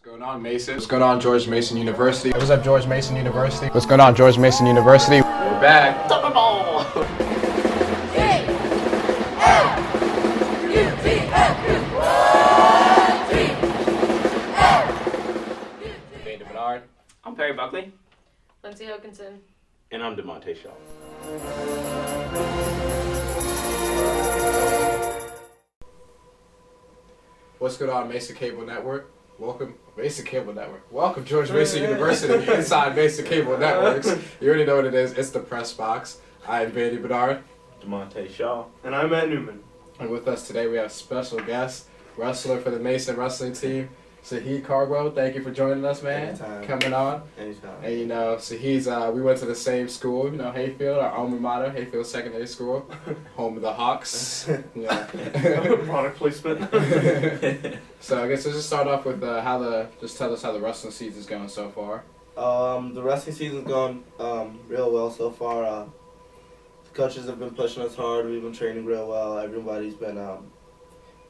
What's going on, Mason? What's going on, George Mason University? What's up, George Mason University? What's going on, George Mason University? We're back. David Bernard. I'm Perry Buckley. Lindsay Hokinson. And I'm DeMonte Shaw. What's going on, Mesa Cable Network? Welcome, Mesa Cable Network. Welcome, George Mason University, inside Mesa Cable Networks. You already know what it is. It's the Pressbox. I'm Vandy Bernard. DeMonte Shaw. And I'm Matt Newman. And with us today, we have special guest, wrestler for the Mason wrestling team, Sahid Kargbo. Thank you for joining us, man. Anytime. Coming on. Anytime. And you know, Sahid's, we went to the same school, you know, Hayfield, our alma mater, Hayfield Secondary School, home of the Hawks. Yeah. Product placement. So I guess let's just start off with just tell us how the wrestling season's going so far. The wrestling season's gone real well so far. The coaches have been pushing us hard. We've been training real well. Everybody's been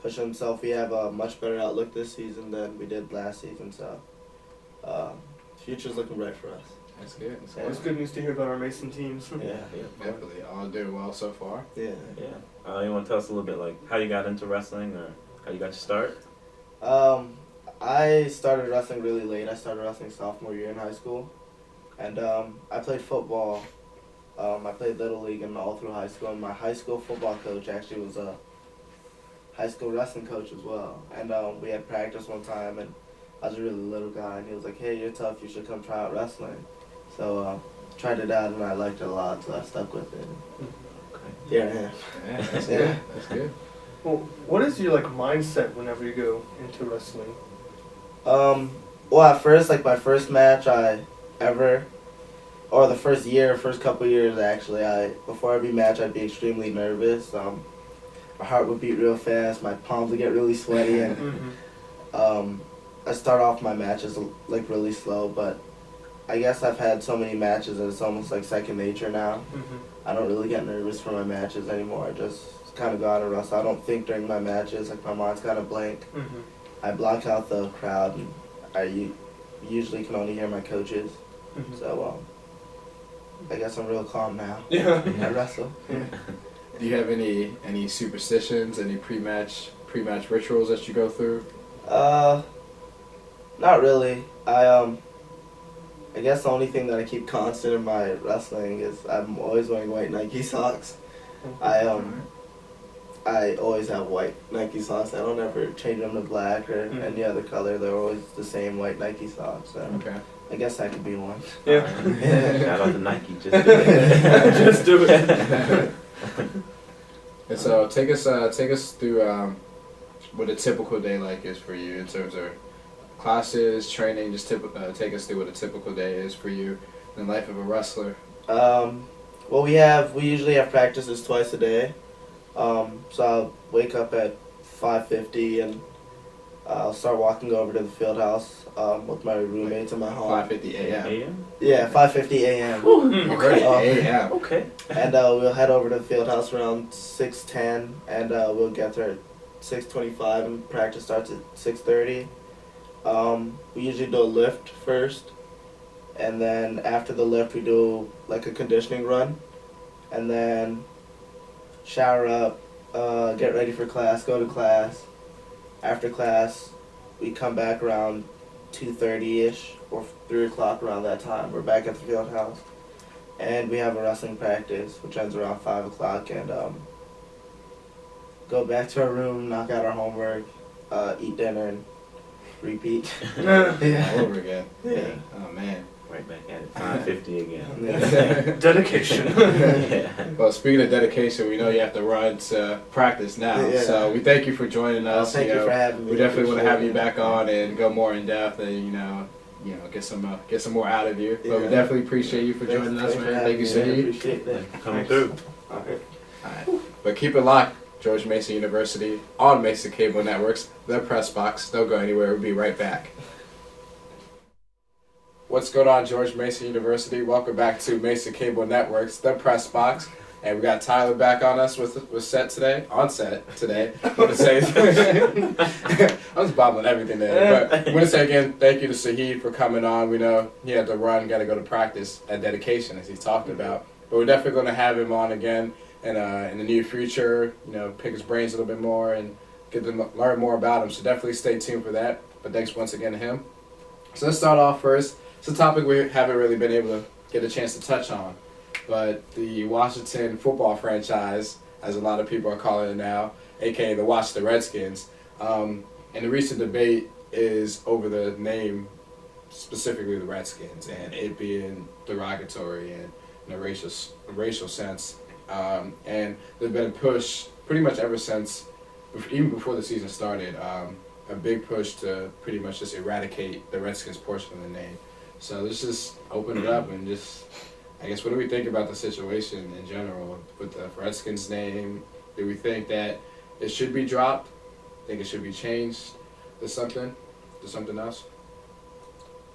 pushing himself. We have a much better outlook this season than we did last season. So, future's looking bright for us. That's good. It's good news to hear about our Mason teams. Yeah. Definitely. All doing well so far. Yeah. You want to tell us a little bit, like, how you got into wrestling or how you got your start? I started wrestling really late. I started wrestling sophomore year in high school. And I played football. I played Little League and all through high school. And my high school football coach actually was a high school wrestling coach as well. And we had practice one time, and I was a really little guy, and he was like, "Hey, you're tough, you should come try out wrestling." So tried it out, and I liked it a lot, so I stuck with it. Okay. Here I am. Yeah, that's good. That's good. Well, what is your mindset whenever you go into wrestling? Well, at first, my first match or the first couple years actually, before every match I'd be extremely nervous. My heart would beat real fast, my palms would get really sweaty, and I start off my matches really slow, but I guess I've had so many matches that it's almost like second nature now. I don't really get nervous for my matches anymore. I just kind of go out and wrestle. I don't think during my matches, my mind's kind of blank. I block out the crowd, and I usually can only hear my coaches. So I guess I'm real calm now. Yeah. I wrestle. Do you have any superstitions, any pre-match rituals that you go through? Not really. I guess the only thing that I keep constant in my wrestling is I'm always wearing white Nike socks. I always have white Nike socks. I don't ever change them to black or any other color. They're always the same white Nike socks. So Okay. I guess that could be one. Yeah. Shout out to Nike. Just do it. Just do it. And so take us through what a typical day like is for you in terms of classes, training. Just take us through what a typical day is for you in the life of a wrestler. Well, we usually have practices twice a day. So I'll wake up at 5:50 and I'll start walking over to the field house with my roommates in my home. 5:50 a.m. AM? Yeah, 5:50 a.m. Okay. A.m. Okay. And we'll head over to the field house around 6:10, and we'll get there at 6:25, and practice starts at 6:30. We usually do a lift first, and then after the lift we do a conditioning run, and then shower up, get ready for class, go to class. After class, we come back around 2:30ish or 3 o'clock around that time. We're back at the field house, and we have a wrestling practice, which ends around 5 o'clock, and go back to our room, knock out our homework, eat dinner, and repeat. All over again. Yeah. Oh man. Right back at it. 5:50 again. Dedication. Yeah. Well, speaking of dedication, we know you have to run to practice now. Yeah. So we thank you for joining us. Thank you for having me. We definitely want to have you Appreciate back on and go more in depth and get some more out of you. But we Yeah. definitely appreciate you for joining us, man. Thank you, Sahid. Appreciate that. Coming through. Okay. All right. But keep it locked. George Mason University on Mesa Cable Networks. The Pressbox. Don't go anywhere. We'll be right back. What's going on, George Mason University? Welcome back to Mesa Cable Networks, the Pressbox. And we got Tyler back on us with set today. On set today. I want to say I was bobbling everything there. But I want to say again, thank you to Sahid for coming on. We know he had to run, got to go to practice at dedication, as he talked about. But we're definitely going to have him on again in the near future. You know, pick his brains a little bit more and get to learn more about him. So definitely stay tuned for that. But thanks once again to him. So let's start off first. It's a topic we haven't really been able to get a chance to touch on. But the Washington football franchise, as a lot of people are calling it now, a.k.a. the Washington Redskins, and the recent debate is over the name, specifically the Redskins, and it being derogatory and in a racial sense. And there's been a push pretty much ever since, even before the season started, a big push to pretty much just eradicate the Redskins portion of the name. So let's just open it up and just... I guess, what do we think about the situation in general with the Redskins name? Do we think that it should be dropped? Think it should be changed to something else?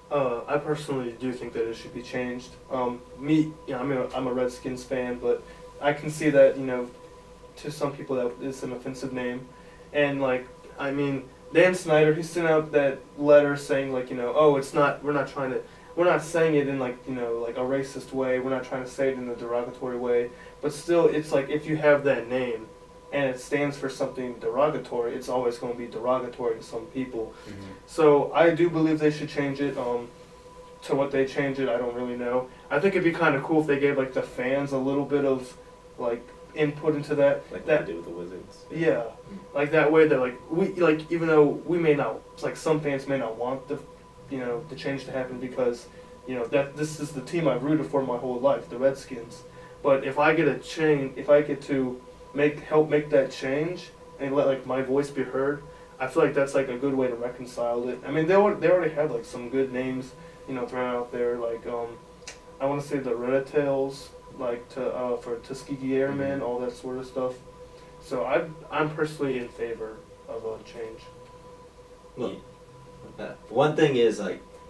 I personally do think that it should be changed. I'm a Redskins fan, but I can see that, to some people that is an offensive name. And, Dan Snyder, he sent out that letter saying, we're not saying it in a racist way. We're not trying to say it in a derogatory way. But still, it's like if you have that name and it stands for something derogatory, it's always going to be derogatory to some people. Mm-hmm. So I do believe they should change it. To what they change it, I don't really know. I think it'd be kind of cool if they gave the fans a little bit of input into that. Like that they do with the Wizards. Yeah, that way that we even though we may not some fans may not want the change to happen because, that this is the team I've rooted for my whole life, the Redskins. But if I get to help make that change and let my voice be heard, I feel like that's a good way to reconcile it. I mean, they already have some good names, thrown out there. I want to say the Red Tails, for Tuskegee Airmen, all that sort of stuff. So I'm personally in favor of a change. Well, one thing is,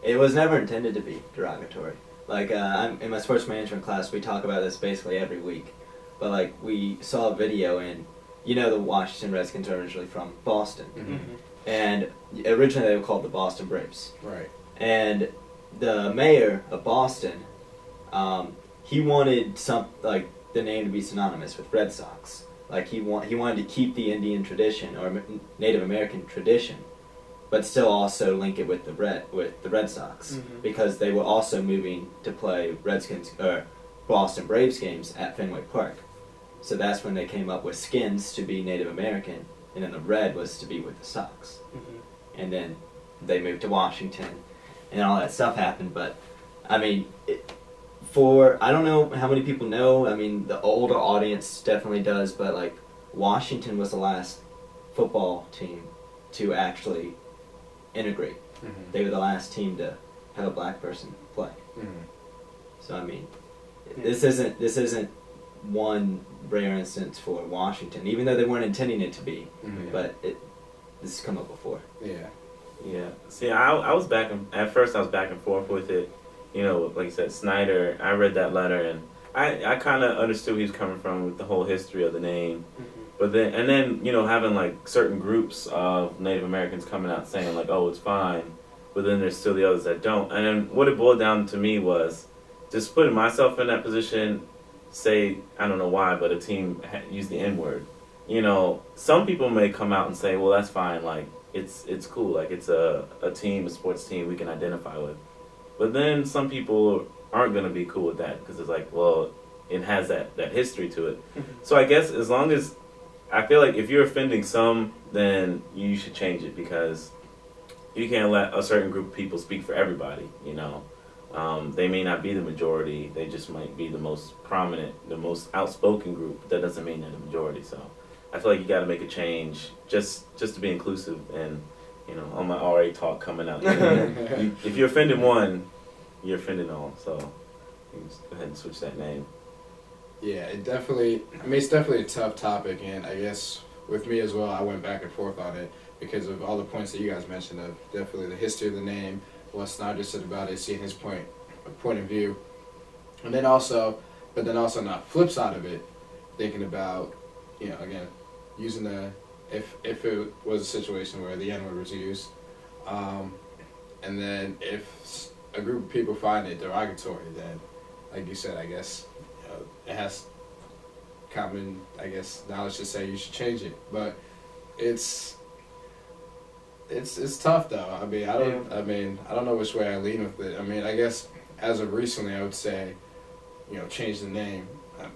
it was never intended to be derogatory. I'm in my sports management class, we talk about this basically every week. But, we saw a video, and, the Washington Redskins are originally from Boston. Mm-hmm. And originally they were called the Boston Braves. Right. And the mayor of Boston, he wanted the name to be synonymous with Red Sox. He wanted to keep the Indian tradition, or Native American tradition, but still also link it with the Red Sox, mm-hmm. because they were also moving to play Redskins or Boston Braves games at Fenway Park. So that's when they came up with skins to be Native American, and then the red was to be with the Sox. Mm-hmm. And then they moved to Washington, and all that stuff happened. But I mean, I don't know how many people know. I mean, the older audience definitely does, but Washington was the last football team to actually integrate. Mm-hmm. They were the last team to have a black person play. Mm-hmm. So I mean, this isn't one rare instance for Washington, even though they weren't intending it to be. Mm-hmm. But this has come up before. Yeah. Yeah. See, I was at first I was back and forth with it. Like you said, Snyder. I read that letter and I kind of understood where he was coming from with the whole history of the name. Mm-hmm. But then having certain groups of Native Americans coming out saying oh, it's fine, but then there's still the others that don't. And then what it boiled down to me was just putting myself in that position. Say, I don't know why, but a team used the N-word. Some people may come out and say, well, that's fine. It's cool. It's a team, a sports team we can identify with. But then some people aren't going to be cool with that because it's well, it has that history to it. So I guess as long as I feel if you're offending some, then you should change it because you can't let a certain group of people speak for everybody, They may not be the majority. They just might be the most prominent, the most outspoken group. That doesn't mean they're the majority. So I feel you got to make a change just to be inclusive and, on my RA talk coming out. If you're offending one, you're offending all. So you can just go ahead and switch that name. Yeah, it's definitely a tough topic, and I guess with me as well, I went back and forth on it because of all the points that you guys mentioned of definitely the history of the name, what Snyder said about it, seeing his point of view, but then also on the flip side of it, thinking about, again, using if it was a situation where the N-word was used, and then if a group of people find it derogatory, then, like you said, I guess, it has common, I guess, knowledge to say you should change it. But it's tough though. I mean, I don't know which way I lean with it. I mean, I guess as of recently, I would say, change the name,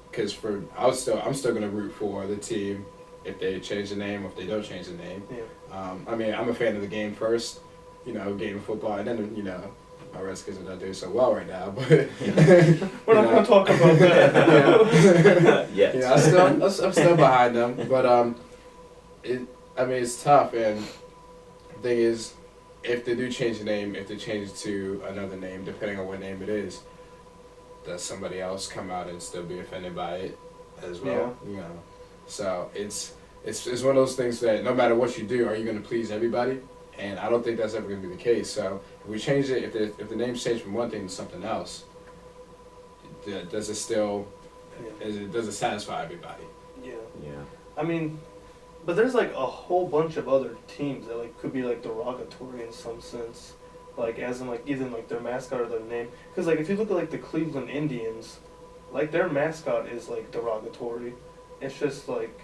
because I'm still gonna root for the team if they change the name or if they don't change the name. Yeah. I mean, I'm a fan of the game first, game of football, and then my Redskins are not doing so well right now, but we're not going to talk about that. Yeah. I'm still behind them, but it's tough. And the thing is, if they do change the name, if they change it to another name, depending on what name it is, does somebody else come out and still be offended by it as well? Yeah. So it's one of those things that no matter what you do, are you going to please everybody? And I don't think that's ever going to be the case. So if we change it, if the name's changed from one thing to something else, does it still, does it satisfy everybody? Yeah. Yeah. I mean, but there's like a whole bunch of other teams that like could be like derogatory in some sense, like as in like either like their mascot or their name. Because like if you look at like the Cleveland Indians, like their mascot is like derogatory. It's just like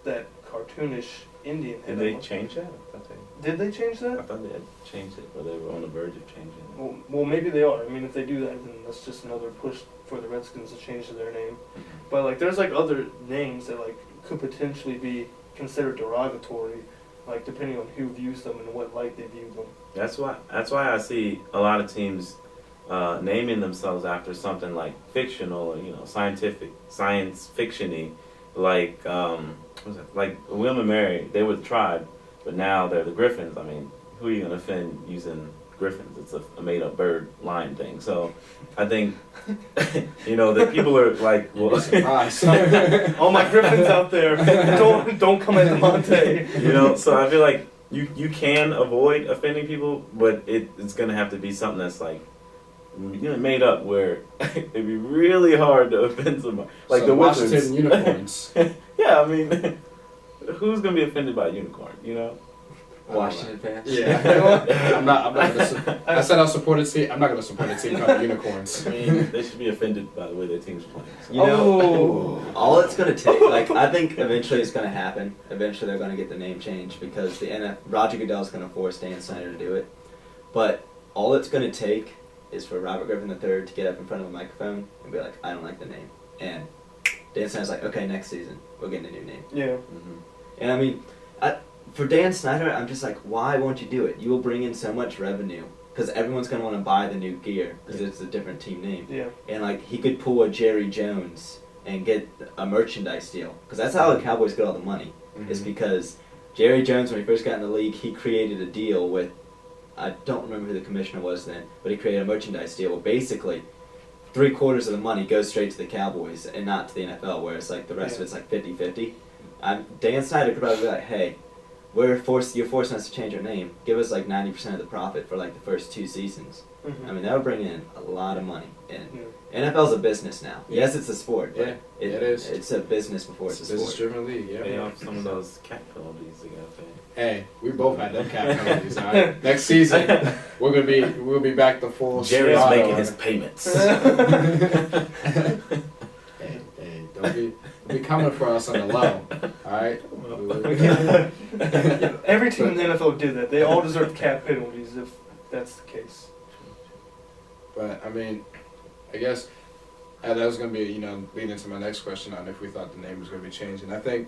that cartoonish Indian head. Did they change that? Did they change I that? thought they had changed it, or they were on the verge of changing it. Well, maybe they are. I mean, if they do that, then that's just another push for the Redskins to change their name. But like, there's like other names that like could potentially be considered derogatory, like depending on who views them and what light they view them. That's why I see a lot of teams naming themselves after something like fictional or science fiction-y, like what was it? Like William and Mary, they were the tribe, but now they're the Griffins. I mean, who are you gonna offend using Griffins? It's a made-up bird lion thing. So I think that people are like, well, all my Griffins out there, don't come at Monte. So I feel like you can avoid offending people, but it's gonna have to be something that's like made up, where it'd be really hard to offend somebody. Like so the Washington Wizards. unicorns. Yeah, I mean, who's gonna be offended by a unicorn? Washington fans. Yeah. I'm not gonna. I said I'll support a team. I'm not gonna support a team called the Unicorns. I mean, they should be offended by the way their team's playing. So. All it's gonna take, like, I think eventually it's gonna happen. Eventually they're gonna get the name changed because Roger Goodell's gonna force Dan Snyder to do it. But all it's gonna take is for Robert Griffin III to get up in front of a microphone and be like, "I don't like the name," and Dan Snyder's like, "Okay, next season we'll get a new name." Yeah. Mm-hmm. And I mean, for Dan Snyder, I'm just like, why won't you do it? You will bring in so much revenue because everyone's going to want to buy the new gear because it's a different team name. Yeah. And like, he could pull a Jerry Jones and get a merchandise deal because that's how the Cowboys get all the money. Mm-hmm. Is because Jerry Jones, when he first got in the league, he created a deal with, I don't remember who the commissioner was then, but he created a merchandise deal where basically 3/4 of the money goes straight to the Cowboys and not to the NFL, whereas like the rest of it's like 50-50. Dan Snyder could probably be like, hey, you're forcing us to change our name. Give us like 90% of the profit for like the first 2 seasons. Mm-hmm. I mean, that would bring in a lot of money. And NFL's a business now. Yes, it's a sport. But it is. It's a business before it's a sport. Business-driven league. Yeah. Pay off some of those cap penalties they got paid. Hey, we both had them cap penalties. All right. Next season, we'll be back to full. Jerry's stride making on his it. payments. Hey, don't be coming for us on the low. All right. Every team in the NFL did that. They all deserve cap penalties if that's the case. But I mean, I guess that was going to be leading into my next question on if we thought the name was going to be changing. I think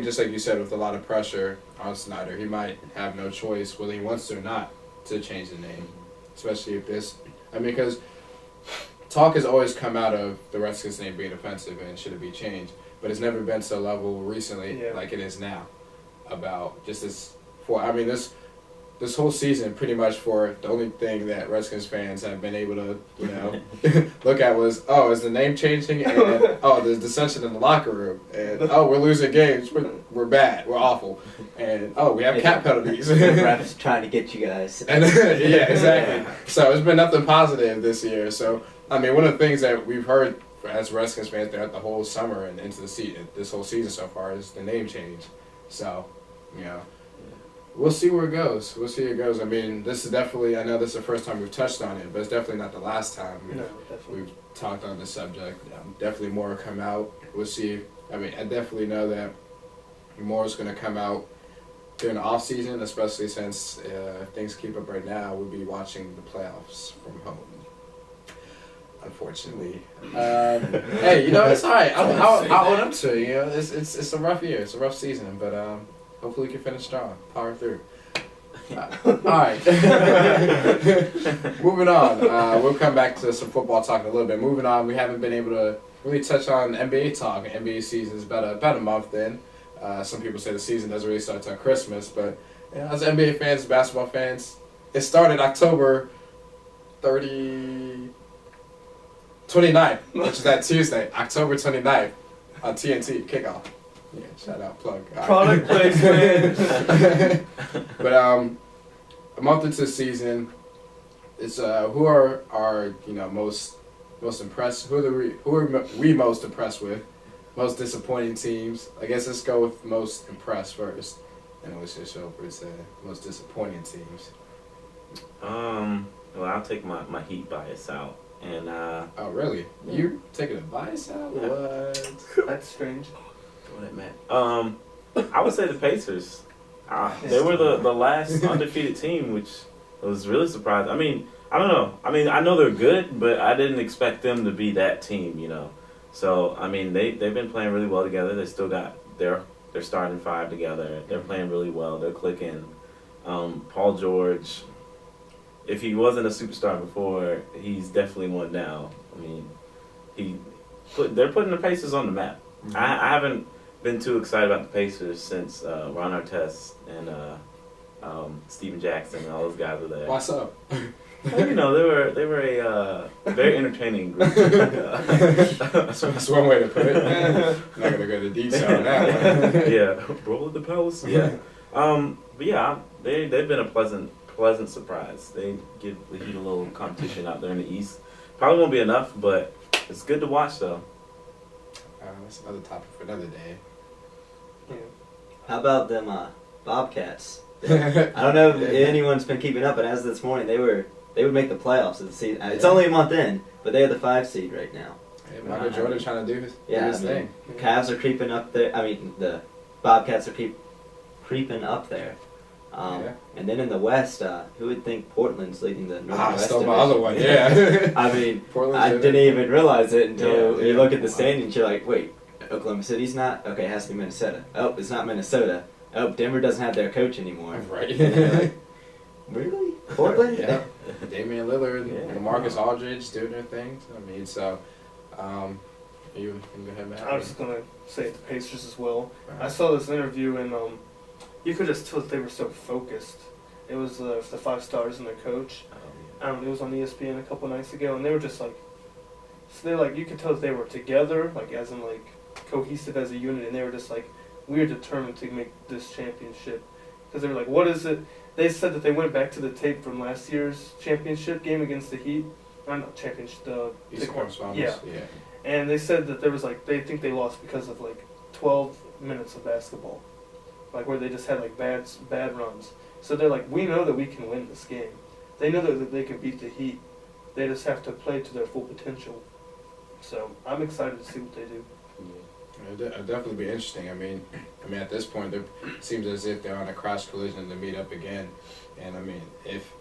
just like you said, with a lot of pressure on Snyder, he might have no choice, whether he wants to or not, to change the name. Especially if because talk has always come out of the Redskins name being offensive and should it be changed, but it's never been to a level recently like it is now about just this. This whole season, pretty much for the only thing that Redskins fans have been able to, look at was, is the name changing? And, there's dissension in the locker room. And, we're losing games. We're bad. We're awful. And, we have cap penalties. The refs trying to get you guys. And, yeah, exactly. So it's been nothing positive this year. So, I mean, one of the things that we've heard as Redskins fans throughout the whole summer and into the this whole season so far is the name change. So, we'll see where it goes. We'll see where it goes. I mean, this is definitely, I know this is the first time we've touched on it, but it's definitely not the last time we've talked on this subject. Definitely more will come out. We'll see. I mean, I definitely know that more is going to come out during the off season, especially since if things keep up right now, we'll be watching the playoffs from home. Unfortunately, hey, it's all right. I'll own up to it. It's a rough year. It's a rough season, but hopefully we can finish strong, power through. All right. Moving on. We'll come back to some football talk in a little bit. Moving on, we haven't been able to really touch on NBA talk. NBA season is about a month in. Some people say the season doesn't really start till Christmas, but as NBA fans, basketball fans, it started October 29th, which is that Tuesday, October 29th on TNT kickoff. Yeah, shout out, plug. Product placement. But a month into the season, it's who are our most impressed? Who are we most impressed with? Most disappointing teams. I guess let's go with most impressed first, and we'll switch over to most disappointing teams. Well, I'll take my Heat bias out, and oh really? You taking a bias out? Yeah. What? That's strange. What it meant. I would say the Pacers. They were the last undefeated team, which was really surprising. I mean, I don't know. I mean, I know they're good, but I didn't expect them to be that team, So, I mean, they've been playing really well together. They still got their starting five together. They're playing really well. They're clicking. Paul George, if he wasn't a superstar before, he's definitely one now. I mean, they're putting the Pacers on the map. Mm-hmm. I haven't been too excited about the Pacers since Ron Artest and Steven Jackson and all those guys were there. What's up? Well, they were a very entertaining group. That's one way to put it. I'm not gonna go into detail on that one. Yeah, roll the post. Yeah, but yeah, they've been a pleasant surprise. They give the Heat a little competition out there in the East. Probably won't be enough, but it's good to watch though. That's another topic for another day. Yeah. How about them Bobcats? I don't know if anyone's been keeping up, but as of this morning, they would make the playoffs of the season. It's only a month in, but they're the 5 seed right now. Hey, Michael Jordan trying to do his thing. Cavs are creeping up there. I mean, the Bobcats are creeping up there. And then in the West, who would think Portland's leading the Northwest stole division? my other one, yeah. I mean, Portland's I didn't even realize it until you look at the Wow. standings. You're like, wait, Oklahoma City's not? Okay, it has to be Minnesota. Oh, it's not Minnesota. Oh, Denver doesn't have their coach anymore. Right. And you're like, really? Portland? Yeah. Damian Lillard, Yeah. LaMarcus Aldridge doing their thing. I mean, so you can go ahead, Matt. I was just gonna say the Pacers as well. I saw this interview and you could just tell that they were so focused. It was the 5 stars and their coach. It was on ESPN a couple nights ago, and they were just like, you could tell that they were together, like as in like cohesive as a unit, and they were just like, we're determined to make this championship. Because they were like, what is it? They said that they went back to the tape from last year's championship game against the Heat. Not championship, the Eastern Conference Finals. yeah. And they said that there was like, they think they lost because of like 12 minutes of basketball. Like where they just had like bad runs. So they're like, we know that we can win this game. They know that they can beat the Heat. They just have to play to their full potential. So I'm excited to see what they do. It'll definitely be interesting. I mean, at this point, it seems as if they're on a crash collision to meet up again. And I mean, if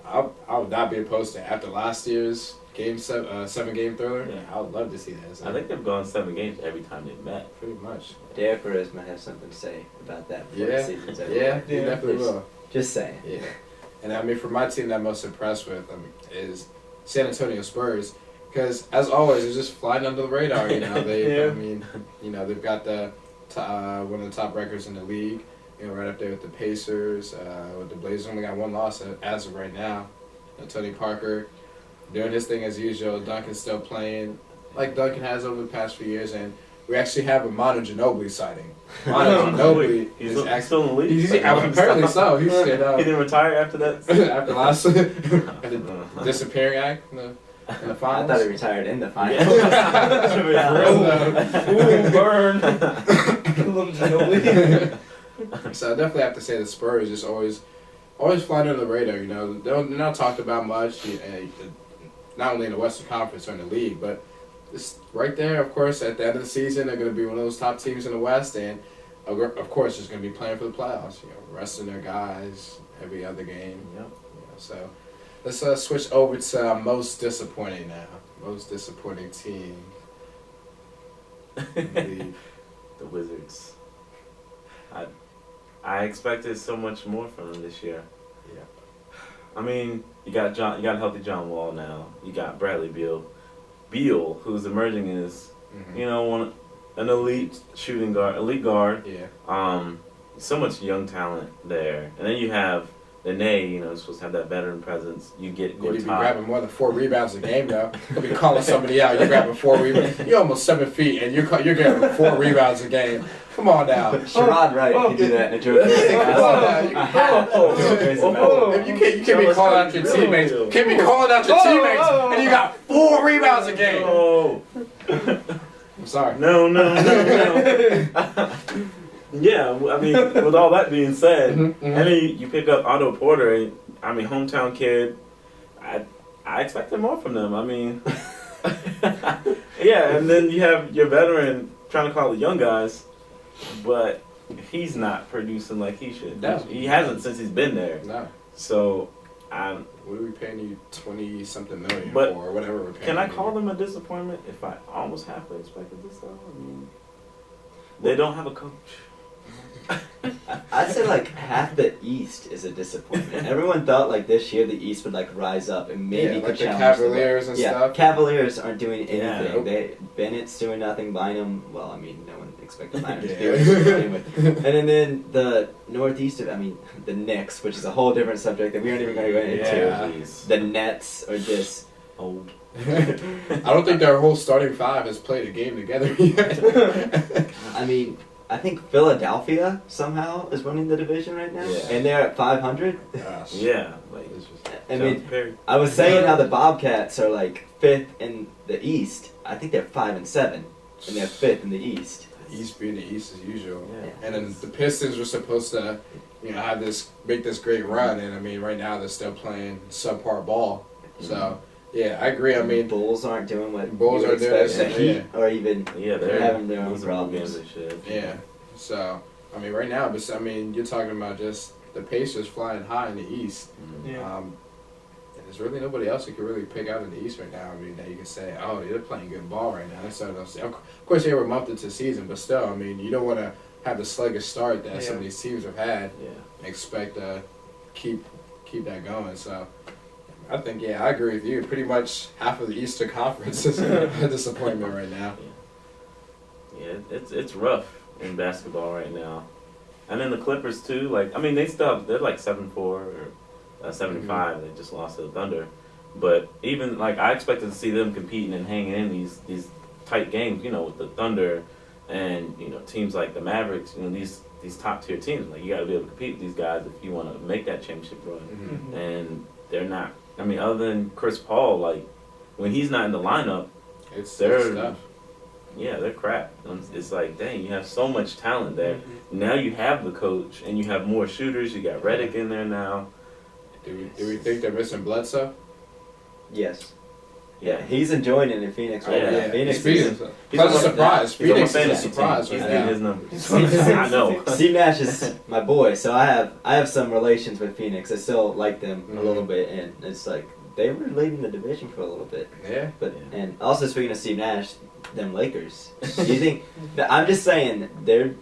I would not be opposed to after last year's game 7-game thriller. Yeah. I would love to see that. So I think they've gone 7 games every time they've met. pretty much. Derek Perez might have something to say about that before the season's over. Yeah, he definitely Just- will. Just saying. Yeah, and I mean, for my team that I'm most impressed with is San Antonio Spurs, because as always, it's just flying under the radar. They, Yeah. I mean, they've got the one of the top records in the league. Right up there with the Pacers. With the Blazers, only got one loss as of right now. Tony Parker doing his thing as usual. Duncan's still playing like Duncan has over the past few years, and we actually have a Manu Ginobili sighting. Manu Ginobili He's is actually. still in the league. He's apparently so. He's He didn't retire after that. after last after the disappearing act. in the I finals. thought he retired in the finals. Ooh, burn. Kill him, Ginobili. So I definitely have to say the Spurs just always flying under the radar. You know, they're not talked about much, not only in the Western Conference or in the league, but it's right there. Of course, at the end of the season, they're going to be one of those top teams in the West, and of course, just going to be playing for the playoffs. You know, resting their guys every other game. Yep. You know, so let's switch over to most disappointing now. Most disappointing team in the league. The Wizards. I expected so much more from them this year. Yeah. I mean, you got a healthy John Wall now. You got Bradley Beal, who's emerging as an elite guard. Yeah. So much young talent there, and then you have Nene, supposed to have that veteran presence. You get You need to be Gortat. grabbing more than 4 rebounds a game now. You'll be calling somebody out. You're grabbing 4 rebounds. You're almost 7 feet, and you're grabbing 4 rebounds a game. Come on now. Sherrod Wright can do that in a joke. Come on now. You can't be calling out your teammates. Can't be calling out your teammates, and you got 4 rebounds a game. Oh. I'm sorry. No. Yeah, I mean, with all that being said, and then you pick up Otto Porter. I mean, hometown kid. I expected more from them. I mean, yeah, and then you have your veteran trying to call the young guys, but he's not producing like he should. No. He hasn't since he's been there. No. So, What are we paying you 20-something million But for, or whatever we're paying? can I you? call them a disappointment if I almost halfway expected this though? I mean, they don't have a coach. I'd say like half the East is a disappointment. Everyone thought like this year the East would like rise up and maybe Yeah, could like the challenge Cavaliers and yeah, stuff. Cavaliers aren't doing Yeah. anything. Bennett's doing nothing. Bynum, well, I mean, no one expected Bynum to do Yeah. it anyway. And then the Northeast, the Knicks, which is a whole different subject that we aren't even going to go into. Yeah. Jeez. The Nets are just Old. I don't think their whole starting 5 has played a game together yet. I mean, I think Philadelphia somehow is winning the division right now, Yeah. and they're at 500. Gosh. Yeah, like It's just- I mean, Perry. I was saying how the Bobcats are like 5th in the East. I think they're 5 and 7, and they're 5th in the East. East being the East as usual. Yeah. And then the Pistons were supposed to, make this great run, and I mean, right now they're still playing subpar ball. So, yeah, I agree. I mean, Bulls aren't doing what Bulls you would aren't doing expect. it, The yeah. Heat are even Yeah, they're they're having their own losing more problems. games they should. yeah. So, I mean, right now, but I mean, you're talking about just the Pacers flying high in the East. Mhm. Yeah. And there's really nobody else you can really pick out in the East right now. I mean, that you can say, oh, they're playing good ball right now. That's what I'll say. Of course, they were a month into the season, but still, I mean, you don't want to have the sluggish start that some of these teams have had. Yeah. And expect to keep that going. So, I think, yeah, I agree with you. Pretty much half of the Eastern Conference is a disappointment right now. Yeah, it's rough in basketball right now, and then the Clippers too. Like, I mean, they're like 7-4 or 75. They just lost to the Thunder, but even like I expected to see them competing and hanging in these tight games. With the Thunder and teams like the Mavericks. These top tier teams. Like, you got to be able to compete with these guys if you want to make that championship run. Mm-hmm. And they're not. I mean, other than Chris Paul, like when he's not in the lineup. It's They're- tough. Yeah, they're crap. It's like, dang, you have so much talent there. Now you have the coach, and you have more shooters. You got Redick in there now. Do we think they're missing Bledsoe? Yes. Yeah, He's enjoying it in Phoenix right Oh, now. yeah. Phoenix He's is. Pleasant surprise. He's on my Phoenix is a fantasy surprise team. He's right getting now. his numbers. I know. Steve Nash is my boy, so I have some relations with Phoenix. I still like them a little bit, and it's like they were leading the division for a little bit. Yeah. But Yeah. and also speaking of Steve Nash, them Lakers. Do you think? I'm just saying they're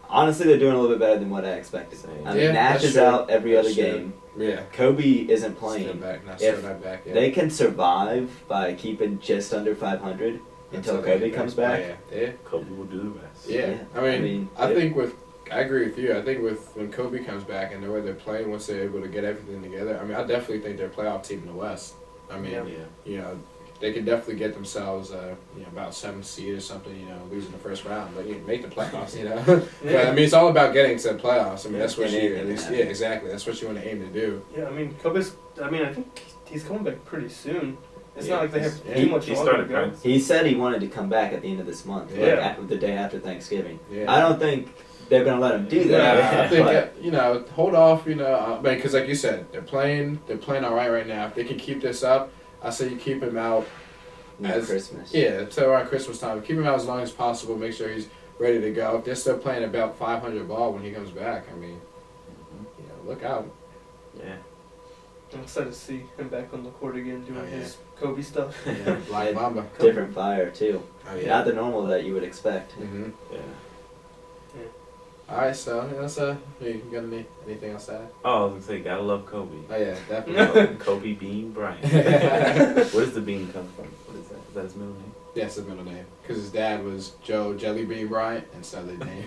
honestly they're doing a little bit better than what I expected. I mean, Yeah, Nash that's is true. out every That's other true. game. Yeah. Kobe isn't Still playing. back. If Still not back yet. They can survive by keeping just under 500 until Kobe comes back. Yeah. Kobe will do the rest. Yeah. Yeah. I mean, I yeah. think I agree with you. I think when Kobe comes back and the way they're playing, once they're able to get everything together, I mean, I definitely think they're a playoff team in the West. I mean, Yeah. they can definitely get themselves, about 7th seed or something, losing the first round, but make the playoffs, But, I mean, it's all about getting to the playoffs. I mean, that's what Yeah, you, anything at least, can yeah, happen. exactly. That's what you want to aim to do. Yeah, I mean, I think he's coming back pretty soon. It's not like they have Yeah. too much He longer started to go. practicing. He said he wanted to come back at the end of this month, Yeah. like the day after Thanksgiving. Yeah. I don't think they're gonna let him do Yeah, that. I think but hold off. Because like you said, they're playing all right now. If they can keep this up, I say you keep him out. near Christmas. Yeah, till around Christmas time. Keep him out as long as possible. Make sure he's ready to go. If they're still playing about 500 ball when he comes back, I mean, look out. Yeah. I'm excited to see him back on the court again doing Oh, yeah. his Kobe stuff. Yeah, Black Mamba. Different fire too. Oh, Not the normal that you would expect. hmm Yeah. All right, so that's you got anything else to add? Oh, I was gonna say, gotta love Kobe. Oh yeah, definitely. Kobe Bean Bryant. Where does the bean come from? What is that? Is that his middle name? That's his middle name. Because his dad was Joe Jellybean Bryant, and so they named.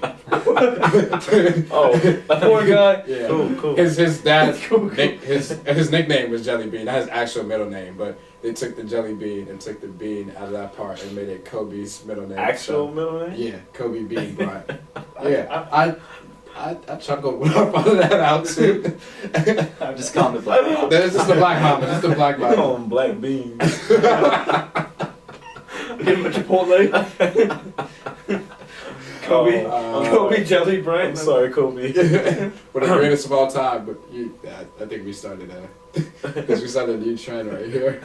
Oh, Poor guy. Yeah. Cool. His dad, Cool. his nickname was Jellybean. Not his actual middle name, but they took the jelly bean and took the bean out of that part and made it Kobe's middle name. Actual So, middle name? yeah, Kobe Bean Bryant. Yeah, I chuckled when I found that out too. I'm just calling the black Mamba. This is the Black Mamba. This is the Black I call Mamba. him Black Bean. Give him a Chipotle. Kobe. Oh, Kobe Jelly Bryant. I'm sorry, Kobe. One of the greatest of all time, but I think we started a new trend right here.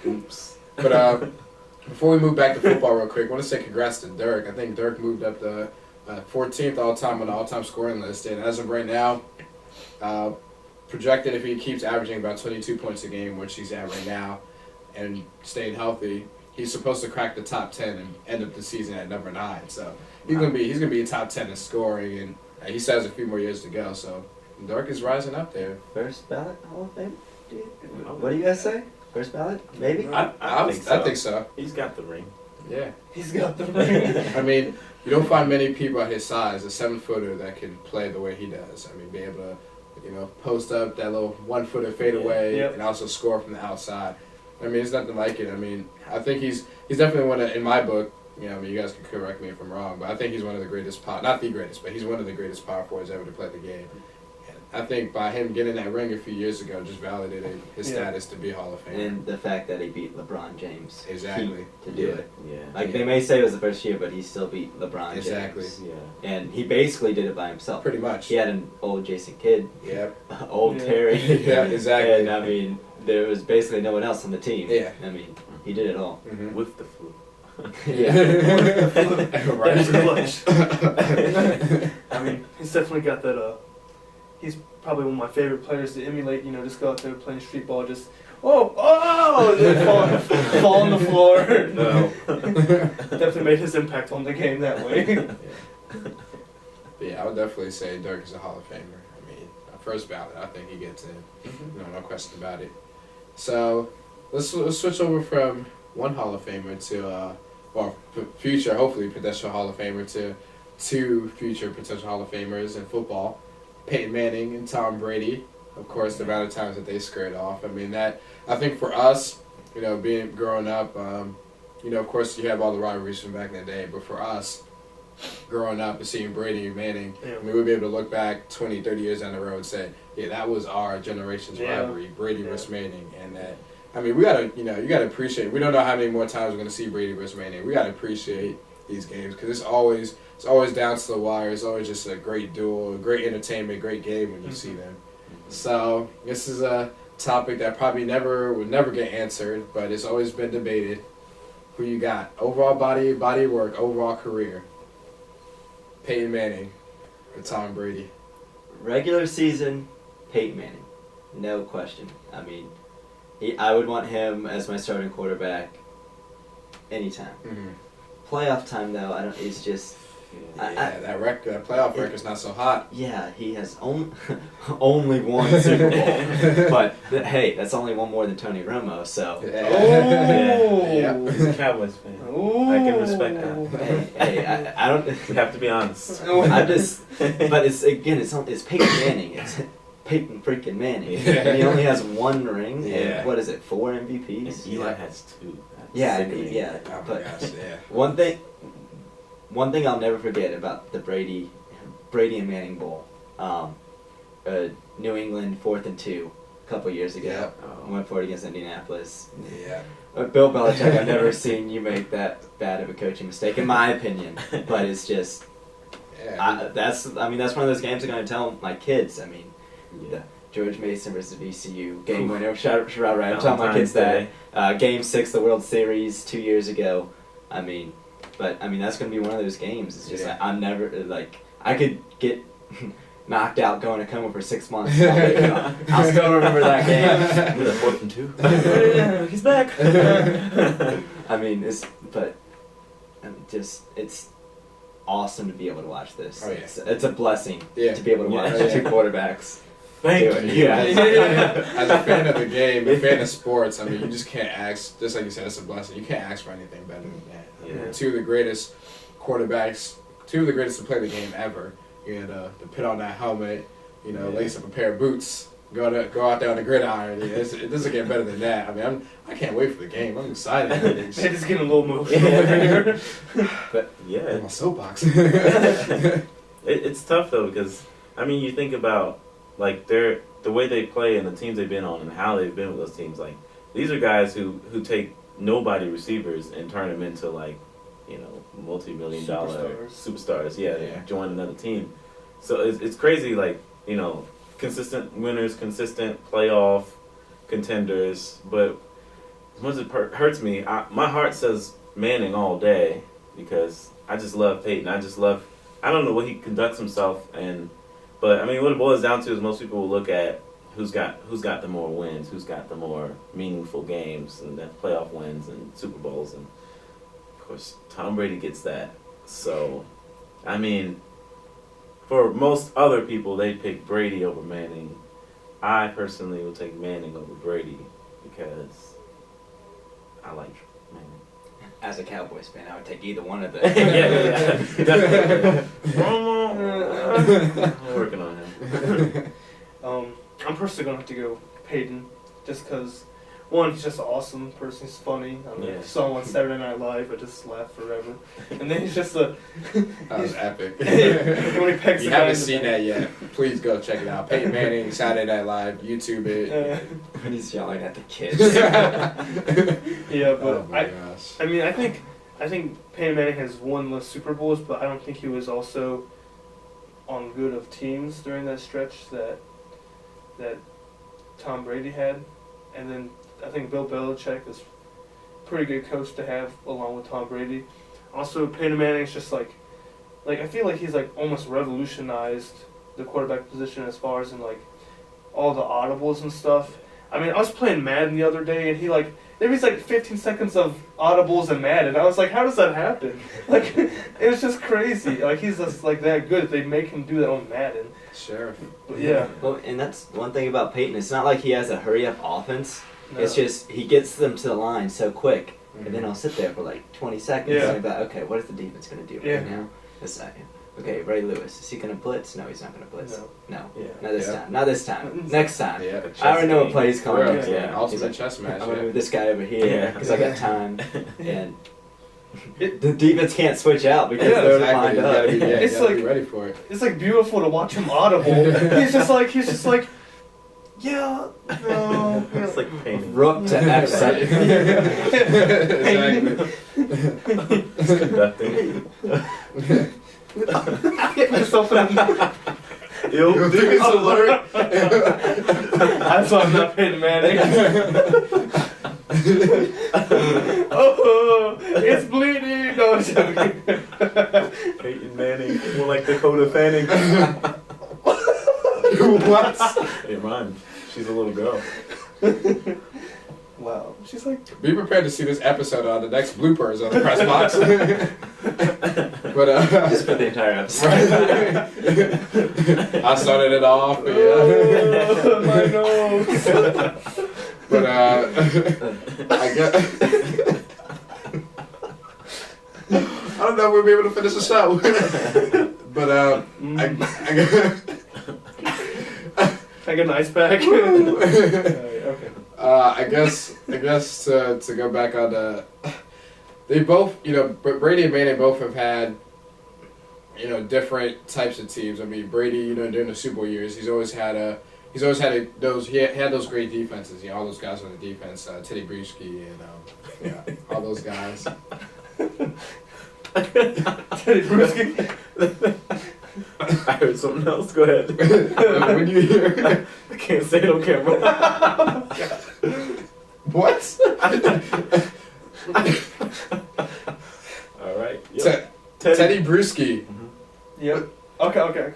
Oops. But before we move back to football real quick, I want to say congrats to Dirk. I think Dirk moved up to 14th all-time on the all-time scoring list, and as of right now, projected if he keeps averaging about 22 points a game, which he's at right now, and staying healthy, he's supposed to crack the top 10 and end up the season at number 9. So he's gonna be a top 10 in scoring, and he still has a few more years to go. So Dirk is rising up there. First ballot Hall of Fame? Dude? What do you guys say? First ballot? Maybe? I think so. so. He's got the ring. Yeah. He's got the ring. I mean, you don't find many people at his size, a 7-footer, that can play the way he does. I mean, be able to, post up that little 1-footer fadeaway Yep. and also score from the outside. I mean, it's nothing like it. I mean, I think he's definitely one of, in my book, you guys can correct me if I'm wrong, but I think he's one of the greatest not the greatest, but he's one of the greatest power forwards ever to play the game. And I think by him getting that ring a few years ago just validated his status to be Hall of Famer. And the fact that he beat LeBron James Exactly. to do it. Yeah. Like, they may say it was the first year, but he still beat LeBron Exactly. James. Yeah. And he basically did it by himself. Pretty much. He had an old Jason Kidd, Yep. old Yeah. Terry. Yeah, exactly. And, I mean, there was basically no one else on the team. Yeah. I mean, he did it all. Mhm. With the flu. Yeah. That's Right. clutch. I mean, he's definitely got that. He's probably one of my favorite players to emulate. Just go out there playing street ball, just and then fall on the floor. No. Definitely made his impact on the game that way. Yeah, I would definitely say Dirk is a Hall of Famer. I mean, first ballot, I think he gets in. No question about it. So let's switch over from one Hall of Famer to, future, hopefully potential Hall of Famer to two future potential Hall of Famers in football, Peyton Manning and Tom Brady. Of course, the amount of times that they squared off. I mean, I think for us, growing up, of course you have all the rivalries from back in the day, but for us, growing up and seeing Brady and Manning, Yeah. I mean, we'd be able to look back 20, 30 years down the road and say, yeah, that was our generation's Yeah. rivalry, Brady Yeah. versus Manning. And that, I mean, we gotta, you gotta appreciate, we don't know how many more times we're gonna see Brady versus Manning. We gotta appreciate these games because it's always down to the wire. It's always just a great duel, great entertainment, great game when you see them. So this is a topic that probably will never get answered, but it's always been debated. Who you got? Overall body of work, overall career. Peyton Manning or Tom Brady? Regular season, Peyton Manning. No question. I mean, I would want him as my starting quarterback anytime. Mm-hmm. Playoff time, though, it's just... Yeah, that playoff record's not so hot. Yeah, he has only one Super Bowl. But, hey, that's only one more than Tony Romo, so... Yeah. He's a Cowboys fan. I can respect that. Hey, I don't... We have to be honest. I'm just... But it's Peyton Manning. It's Peyton freaking Manning. Yeah. And he only has one ring, Yeah. and what is it, 4 And MVPs? Eli has 2. That's Yeah, I sickening. mean, yeah. Oh my But gosh, yeah. one thing I'll never forget about the Brady and Manning Bowl, New England 4th and 2. a couple years ago. Yeah. I went for it against Indianapolis. Yeah. Bill Belichick, I've never seen you make that bad of a coaching mistake, in my opinion. But it's just, Yeah. that's one of those games I'm going to tell my kids. I mean, the George Mason versus VCU game winner. Shout out, right? I'm telling my kids that. Game 6 of the World Series 2 years ago. I mean, that's going to be one of those games. It's just, Yeah. I'm never, I could get knocked out going to coma for 6 months. I'll still remember that game. With a 4th and 2. He's back. It's awesome to be able to watch this. Oh, yeah. It's a blessing to be able to watch Yeah. two quarterbers. Thank do it. you. As a fan of the game, a fan of sports, I mean, you just can't ask, just like you said, it's a blessing. You can't ask for anything better than that. Yeah. Two of the greatest quarterbacks, two of the greatest to play the game ever. You had to put on that helmet, lace up a pair of boots, go out there on the gridiron. It doesn't get better than that. I mean, I can't wait for the game. I'm excited. It is getting a little emotional over here. But yeah, my soapbox. It's tough though, because I mean, you think about like the way they play and the teams they've been on and how they've been with those teams. Like these are guys who take nobody receivers and turn them into multi-million-dollar superstars. Yeah, join another team. So it's crazy. Like consistent winners, consistent playoff contenders. But as much as it hurts me, my heart says Manning all day because I just love Peyton. I don't know what he conducts himself but I mean, what it boils down to is most people will look at who's got the more wins, who's got the more meaningful games and the playoff wins and Super Bowls, and of course Tom Brady gets that. So, I mean, for most other people, they pick Brady over Manning. I personally will take Manning over Brady because I like Manning. As a Cowboys fan, I would take either one of them. yeah, definitely. I'm working on him. I'm personally gonna have to go Peyton, just because one, he's just an awesome person. He's funny. I mean, saw him on Saturday Night Live. I just laughed forever. And then he's just that was epic. when he pecks If you the guy haven't in the seen back. that yet, please go check it out. Peyton Manning, Saturday Night Live, YouTube it. When he's yelling at the kids. Yeah, but Oh my gosh. I mean, I think Peyton Manning has won less Super Bowls, but I don't think he was also on good of teams during that stretch that Tom Brady had. And then I think Bill Belichick is a pretty good coach to have along with Tom Brady. Also, Peyton Manning's just like I feel like he's like almost revolutionized the quarterback position as far as in like all the audibles and stuff. I mean, I was playing Madden the other day, and there was like 15 seconds of audibles in Madden. I was like, how does that happen? Like, it was just crazy. Like, he's just like that good. They make him do that on Madden. Sure. But yeah. Well, and that's one thing about Peyton. It's not like he has a hurry-up offense. No. It's just he gets them to the line so quick, and then I'll sit there for like 20 seconds Yeah. and be like, okay, what is the defense going to do right now? A second. Okay, Ray Lewis, is he going to blitz? No, he's not going to blitz. No. Yeah. Not this time. Not this time. Next time. Yeah. I already know what play's coming. Real, next. yeah. Ultimate He's like, chess match. I'm going to move this guy over here because I got time. And It- the defense can't switch out because Yeah, they're Exactly. lined You up. gotta be, It's you gotta like- be ready for it. It's like beautiful to watch him audible. he's just like, yeah, no. It's like painting. Rook to F7. Exactly. It's conducting. Get myself in the Yo, Defense alert. That's why I'm not Peyton Manning. Oh, it's bleeding. No, I'm joking. Peyton Manning, more like Dakota Fanning. What? It rhymed. She's a little girl. Wow. She's like, Be prepared to see this episode on the next bloopers on the press box. But Just for the entire episode. I started it off. But oh, my nose. But I guess I don't know if we'll be able to finish the show. But I guess. Can I get an ice pack? Okay. I guess to go back on they both, Brady and Manning both have had, different types of teams. I mean, Brady, during the Super Bowl years, he's he's always had those. He had those great defenses. You know, all those guys on the defense, Teddy Bruschi and all those guys. Teddy Bruschi. I heard something else. Go ahead. When you hear, I can't say it on camera. what? All right. Yep. Teddy Bruschi. Yep. Okay.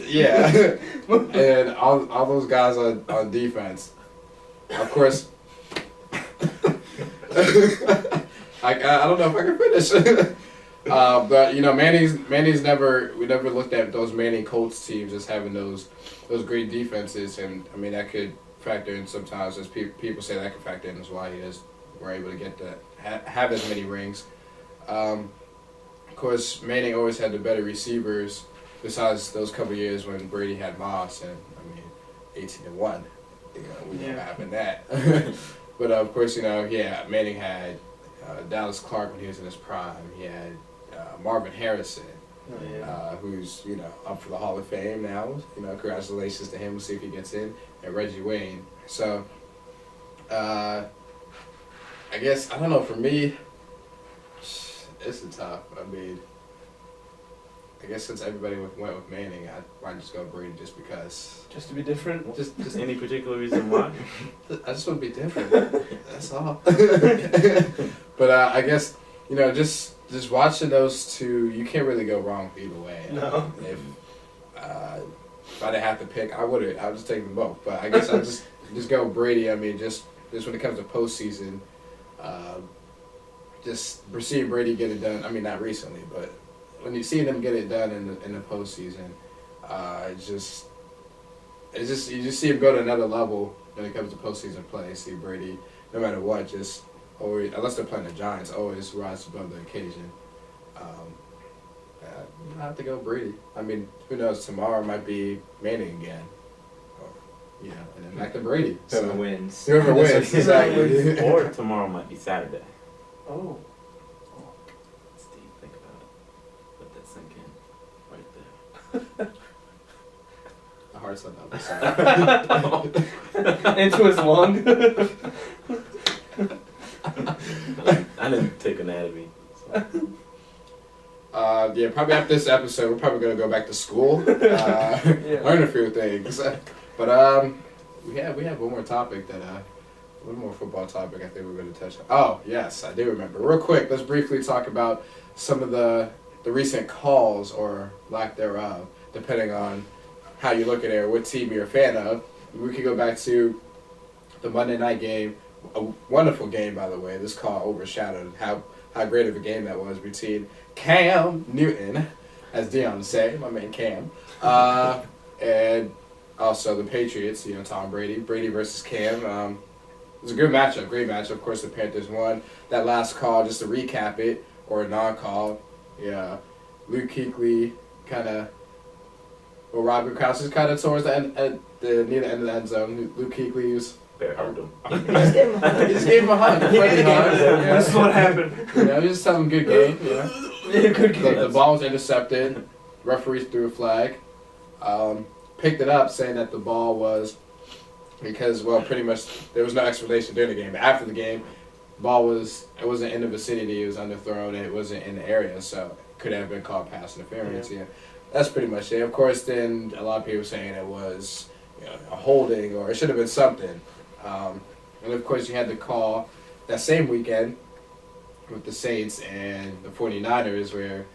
Yeah, and all those guys on defense. Of course, I don't know if I can finish. But you know, Manning's never looked at those Manning Colts teams as having those great defenses, and I mean that could factor in sometimes, as people say that could factor in as why we're able to get have as many rings. Of course, Manning always had the better receivers. Besides those couple years when Brady had Moss, and I mean, 18-1, you know, we never happened that. But of course, you know, Manning had Dallas Clark when he was in his prime. He had Marvin Harrison, who's up for the Hall of Fame now. You know, congratulations to him. We'll see if he gets in. And Reggie Wayne. So, I guess I don't know. For me, it's tough. I mean, I guess since everybody went with Manning, I might just go Brady just because. Just to be different? Just any particular reason why? I just want to be different. That's all. But I guess, just watching those two, you can't really go wrong either way. No. If I didn't have to pick, I would just take them both. But I guess I'll just go Brady. I mean, just when it comes to postseason, just seeing Brady get it done. I mean, not recently, but when you see them get it done in the postseason, you just see him go to another level when it comes to postseason play. See Brady, no matter what, just always, unless they're playing the Giants, always rise above the occasion. I have to go Brady. I mean, who knows? Tomorrow might be Manning again. And then back to Brady. Whoever wins. Whoever wins, exactly. Or tomorrow might be Saturday. Oh. Steve, think about it. Let that sink in. Right there. The heart's on the other side. Into his lung. I didn't take anatomy. So. Probably after this episode, we're probably going to go back to school, learn a few things. But we have one more topic one more football topic I think we're going to touch on. Oh, yes, I do remember. Real quick, let's briefly talk about some of the recent calls or lack thereof, depending on how you look at it or what team you're a fan of. We could go back to the Monday night game, a wonderful game, by the way. This call overshadowed how great of a game that was between Cam Newton, as Dion would say, my man Cam, and also the Patriots, Tom Brady versus Cam. It was a good matchup, great matchup. Of course, the Panthers won. That last call, just to recap it, or a non-call, Luke Kuechly Robert Kraus is kind of towards the end, near the end of the end zone. Luke Kuechly was... Bear hugged him. He just gave him a hug. This is what happened. He just telling him good game. Good game. The ball was intercepted. Referees threw a flag. Picked it up, saying that the ball was because, pretty much there was no explanation during the game. But after the game, the ball wasn't in the vicinity. It was underthrown, and it wasn't in the area, so it could have been called pass interference. Yeah. That's pretty much it. Of course, then a lot of people saying it was a holding or it should have been something. And of course, you had the call that same weekend with the Saints and the 49ers where,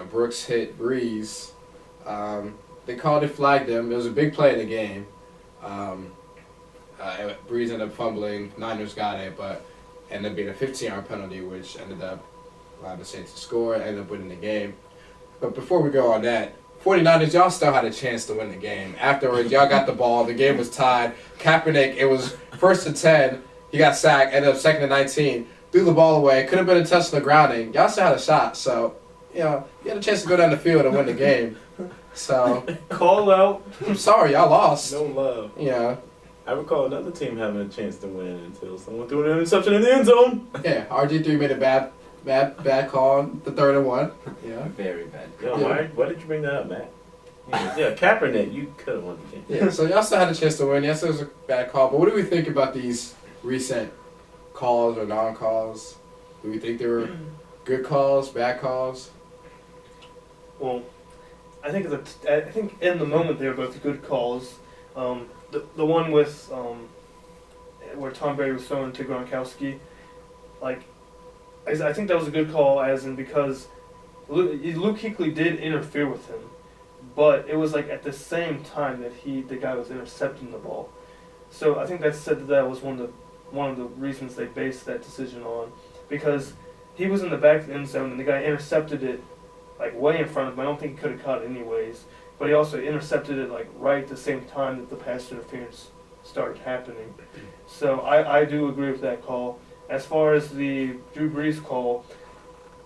Brooks hit Breeze. They called it, flagged him. It was a big play in the game. Breeze ended up fumbling. Niners got it, but ended up being a 15-yard penalty, which ended up allowing the Saints to score, ended up winning the game. But before we go on that, 49ers, y'all still had a chance to win the game. Afterwards, y'all got the ball. The game was tied. Kaepernick, it was 1st and 10. He got sacked. Ended up 2nd and 19. Threw the ball away. Could have been a touchdown grounding. Y'all still had a shot. So, you had a chance to go down the field and win the game. So, call out. I'm sorry, y'all lost. No love. I recall another team having a chance to win until someone threw an interception in the end zone. Yeah, RG3 made a bad call on the 3rd and 1. Yeah. Very bad. Yo, why did you bring that up, Matt? Yeah, Kaepernick, you could have won the game. Yeah, so y'all still had a chance to win. Yes, it was a bad call, but what do we think about these recent calls or non-calls? Do we think they were good calls, bad calls? Well, I think in the moment they were both good calls. The one with where Tom Brady was throwing to Gronkowski, like I think that was a good call, as in because Luke Kuechly did interfere with him, but it was like at the same time that the guy was intercepting the ball. So I think that said that was one of the reasons they based that decision on, because he was in the back of the end zone and the guy intercepted it like way in front of him. I don't think he could have caught it anyways, but he also intercepted it like right at the same time that the pass interference started happening. So I do agree with that call. As far as the Drew Brees call,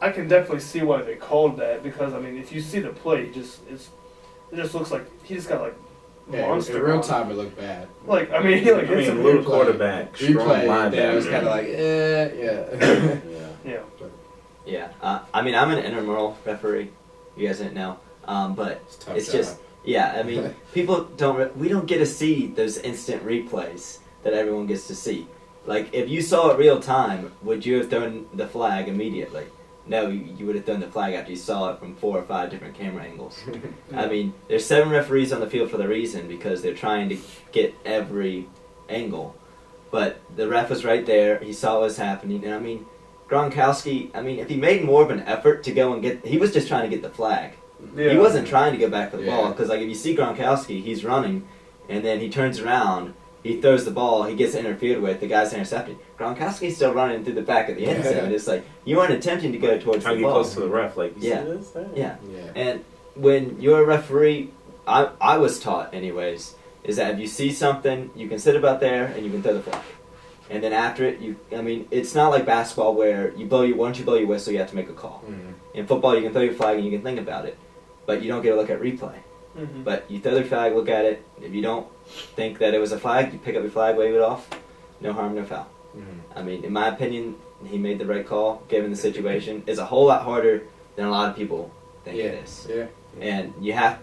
I can definitely see why they called that, because I mean if you see the play, it just looks like he just got like monster. In real on him. time, it looked bad. Like I mean it's a little replay. quarterback, strong Replay, linebacker. it was kind of like, yeah. Yeah. Yeah. I mean, I'm an intramural referee. You guys didn't know. But It's a tough it's job. just, yeah, I mean, people we don't get to see those instant replays that everyone gets to see. Like, if you saw it real time, would you have thrown the flag immediately? No, you would have thrown the flag after you saw it from 4 or 5 different camera angles. I mean, there's 7 referees on the field for the reason, because they're trying to get every angle. But the ref was right there. He saw what was happening. And, I mean, Gronkowski, if he made more of an effort to go and he was just trying to get the flag. Yeah. He wasn't trying to go back for the ball, Yeah. because like if you see Gronkowski, he's running, and then he turns around, he throws the ball, he gets interfered with, the guy's intercepted. Gronkowski's still running through the back of the end zone. It's like you aren't attempting to go towards Trying the to get ball. close to the ref, like, you Yeah. see this? Yeah. Yeah. And when you're a referee, I was taught anyways, is that if you see something, you can sit about there and you can throw the flag. And then after it, it's not like basketball where once you blow your whistle, you have to make a call. Mm-hmm. In football, you can throw your flag and you can think about it, but you don't get a look at replay. Mm-hmm. But you throw the flag, look at it. If you don't think that it was a flag, you pick up your flag, wave it off. No harm, no foul. Mm-hmm. In my opinion, he made the right call given the situation. It's a whole lot harder than a lot of people think it is. Yeah. And you have,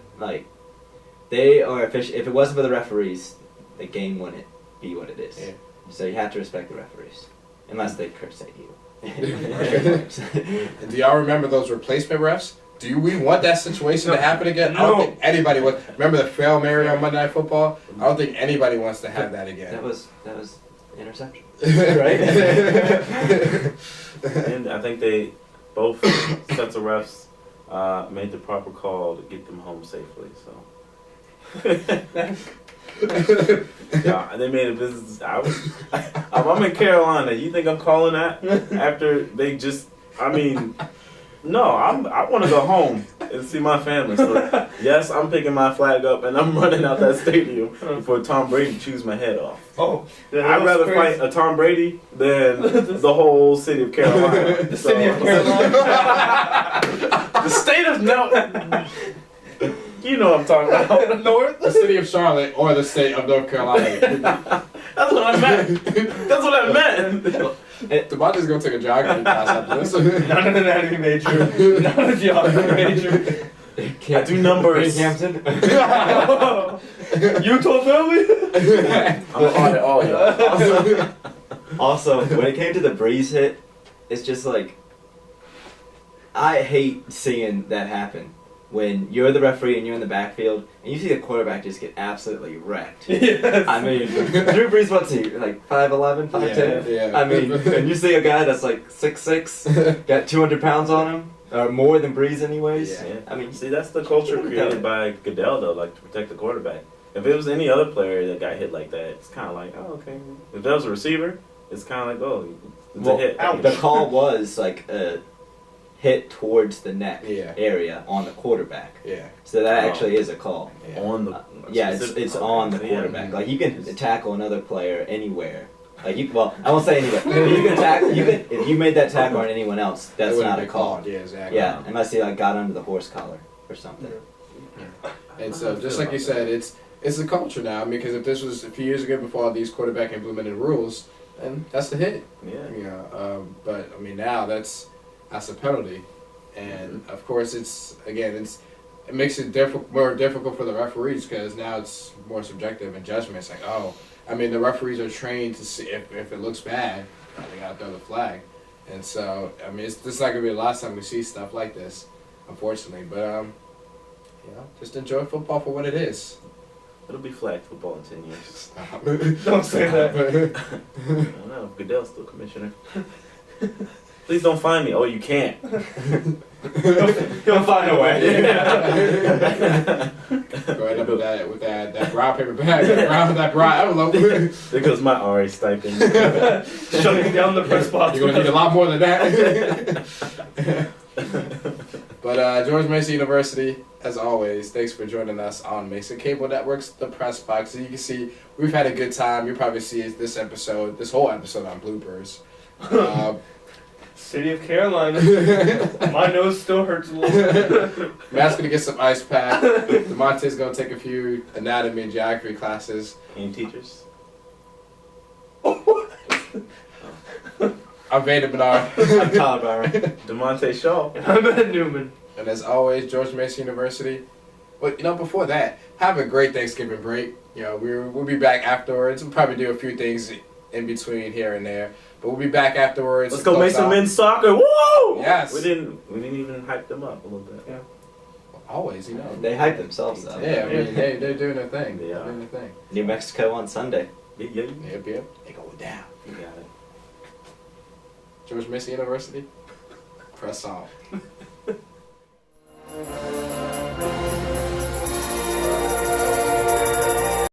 they are official. If it wasn't for the referees, the game wouldn't be what it is. Yeah. So you have to respect the referees, unless they curse at you. And do y'all remember those replacement refs? Do we want that situation to happen again? I don't think anybody would. Remember the Fail Mary on Monday Night Football? I don't think anybody wants to have that again. That was interception. Right? And I think they both sets of refs made the proper call to get them home safely. So. Yeah, they made a business. I'm in Carolina. You think I'm calling that after they just? No. I want to go home and see my family. So yes, I'm picking my flag up and I'm running out that stadium before Tom Brady chews my head off. Oh, I'd rather fight a Tom Brady than the whole city of Carolina. The city of Carolina. The state of no. You know what I'm talking about. North. The city of Charlotte or the state of North Carolina. That's what I meant. That's what I meant. Devontae's gonna take a geography class after this. Not an anatomy major. Not a geography major. I do numbers. Hampton. Utah Valley. I'm on it all, y'all. Also, when it came to the Breeze hit, it's just like, I hate seeing that happen. When you're the referee and you're in the backfield, and you see the quarterback just get absolutely wrecked. Yes. Drew Brees, what's he, like 5'11", 5'10"? Yeah. And you see a guy that's like 6'6", got 200 pounds on him, or more than Brees anyways. Yeah. See, that's the culture created by Goodell, though, like to protect the quarterback. If it was any other player that got hit like that, it's kind of like, oh, okay. If that was a receiver, it's kind of like, oh, it's a hit. The call was like a hit towards the neck Yeah. area on the quarterback. Yeah. So that actually is a call. Yeah. On the It's on the quarterback. Yeah. Like you can tackle another player anywhere. Like I won't say anywhere. But you can tackle. If you made that tackle on anyone else, that's It wouldn't not be a call. called. Yeah, exactly. Yeah, unless he got under the horse collar or something. And so, just like you said, it's the culture now. Because if this was a few years ago before all these quarterback implemented rules, then that's the hit. Yeah. But now that's a penalty, and of course it's it makes it more difficult for the referees because now it's more subjective and judgment. It's like, oh, I mean, the referees are trained to see if it looks bad, they gotta throw the flag. And so, I mean, this is not gonna be the last time we see stuff like this, unfortunately. But you know, just enjoy football for what it is. It'll be flag football in 10 years. Stop. Don't say that. I don't know. Goodell's still commissioner. Please don't find me. Oh, you can't. He'll find a way. Go ahead with that brown paper bag, that brown envelope. There goes my RA stipend. Shutting down the press box. You're gonna need a lot more than that. But George Mason University, as always, thanks for joining us on Mason Cable Network's The Press Box. As you can see, we've had a good time. You'll probably see this whole episode on bloopers. City of Carolina. My nose still hurts a little bit. Matt's gonna get some ice pack. DeMonte's gonna take a few anatomy and geography classes. Any teachers? I'm Vader Bernard. I'm Tyler Byron. DeMonte Shaw. I'm at Newman. And as always, George Mason University. But you know, before that, have a great Thanksgiving break. You know, we'll be back afterwards. We'll probably do a few things in between here and there. But we'll be back afterwards. Let's go Mason men's soccer. Woo! Yes. We didn't even hype them up a little bit. Yeah. Always, you know. They hype themselves up. Yeah, I mean, they're doing their thing. They They're are. doing their thing. New Mexico on Sunday. Yeah. Yep. They go down. You got it. George Mason University. Press on.